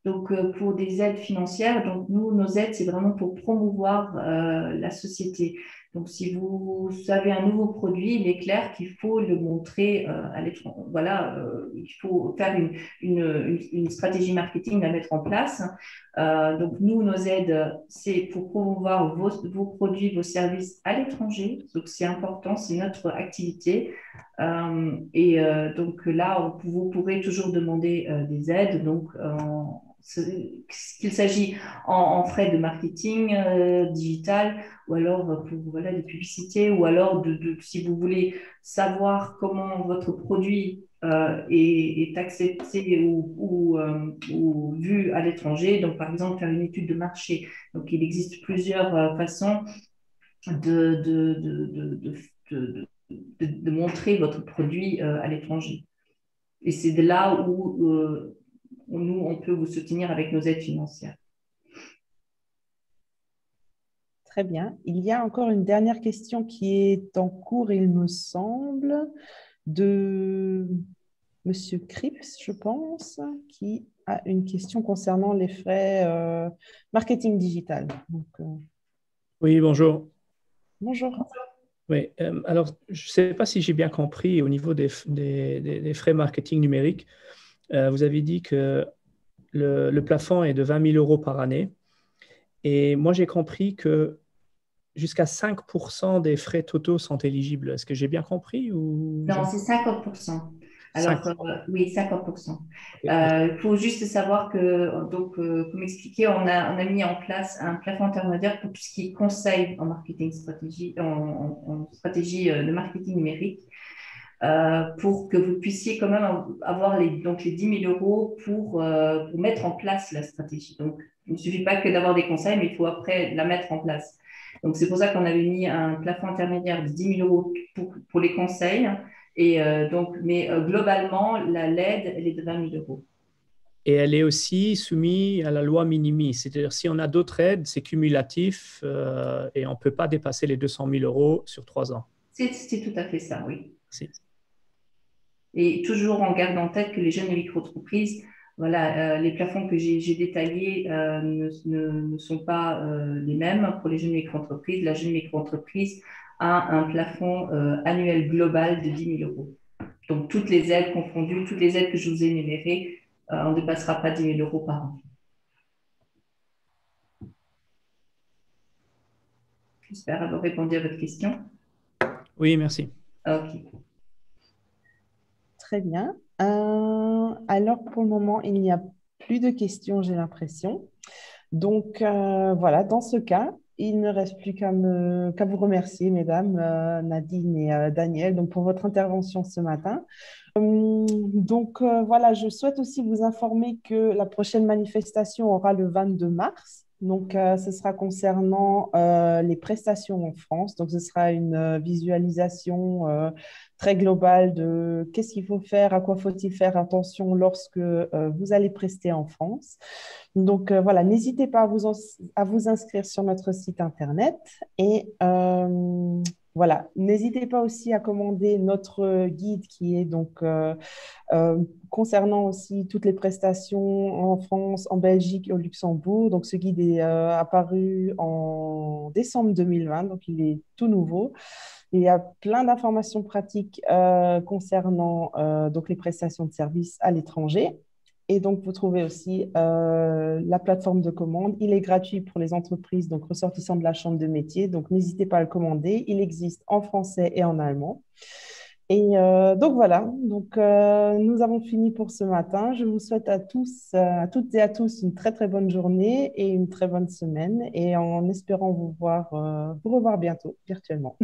Donc, pour des aides financières, donc nous, nos aides, c'est vraiment pour promouvoir la société. Donc, si vous avez un nouveau produit, il est clair qu'il faut le montrer à l'étranger. Voilà, il faut faire une stratégie marketing à mettre en place. Donc, nous, nos aides, c'est pour promouvoir vos produits, vos services à l'étranger. Donc, c'est important, c'est notre activité. Donc là, vous pourrez toujours demander des aides. Donc, qu'il s'agit en frais de marketing digital ou alors pour voilà, des publicités ou alors si vous voulez savoir comment votre produit est accepté ou vu à l'étranger. Donc, par exemple, faire une étude de marché. Donc, il existe plusieurs façons de, de, de, de, de, de montrer votre produit à l'étranger. Et c'est de là où nous, on peut vous soutenir avec nos aides financières. Très bien. Il y a encore une dernière question qui est en cours, il me semble, de Monsieur Krips, je pense, qui a une question concernant les frais marketing digital. Donc, Oui, bonjour. bonjour. Oui, alors, je ne sais pas si j'ai bien compris au niveau des frais marketing numérique. Vous avez dit que le plafond est de 20 000 euros par année. Et moi, j'ai compris que jusqu'à 5% des frais totaux sont éligibles. Est-ce que j'ai bien compris ou... Non, c'est 50%. Alors, 5. oui, 50%. Ok. Il faut juste savoir que, donc, comme expliqué, on a mis en place un plafond intermédiaire pour tout ce qui est conseil en marketing stratégie, en stratégie de marketing numérique, pour que vous puissiez quand même avoir donc les 10 000 euros pour mettre en place la stratégie. Donc, il ne suffit pas que d'avoir des conseils, mais il faut après la mettre en place. Donc, c'est pour ça qu'on avait mis un plafond intermédiaire de 10 000 euros pour les conseils. Et mais globalement, l'aide, elle est de 20 000 euros. Et elle est aussi soumise à la loi Minimi. C'est-à-dire, si on a d'autres aides, c'est cumulatif et on ne peut pas dépasser les 200 000 euros sur 3 ans. C'est tout à fait ça, oui. Si. Et toujours en gardant en tête que les jeunes et micro-entreprises, voilà, les plafonds que j'ai détaillés ne sont pas les mêmes pour les jeunes micro-entreprises. La jeune micro-entreprise a un plafond annuel global de 10 000 euros. Donc, toutes les aides confondues, toutes les aides que je vous ai énumérées, on ne dépassera pas 10 000 euros par an. J'espère avoir répondu à votre question. Oui, merci. OK. Très bien. Alors, pour le moment, il n'y a plus de questions, j'ai l'impression. Donc, voilà, dans ce cas, il ne reste plus qu'à vous remercier, mesdames, Nadine et Daniel, donc, pour votre intervention ce matin. Donc, voilà, je souhaite aussi vous informer que la prochaine manifestation aura le 22 mars. Donc, ce sera concernant les prestations en France. Donc, ce sera une visualisation très globale de qu'est-ce qu'il faut faire, à quoi faut-il faire attention lorsque vous allez prester en France. Donc, voilà, n'hésitez pas à vous inscrire sur notre site Internet et voilà, n'hésitez pas aussi à commander notre guide qui est donc concernant aussi toutes les prestations en France, en Belgique et au Luxembourg. Donc, ce guide est apparu en décembre 2020, donc il est tout nouveau. Il y a plein d'informations pratiques concernant donc les prestations de services à l'étranger. Et donc, vous trouvez aussi la plateforme de commande. Il est gratuit pour les entreprises, donc ressortissants de la chambre de métier. Donc, n'hésitez pas à le commander. Il existe en français et en allemand. Et donc, voilà. Donc, nous avons fini pour ce matin. Je vous souhaite à tous, à toutes et à tous une très, très bonne journée et une très bonne semaine. Et en espérant vous revoir bientôt, virtuellement.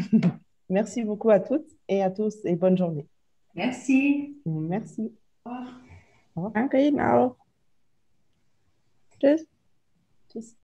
Merci beaucoup à toutes et à tous et bonne journée. Merci. Merci. Au revoir. Au revoir. Danke Ihnen auch. Tschüss. Tschüss.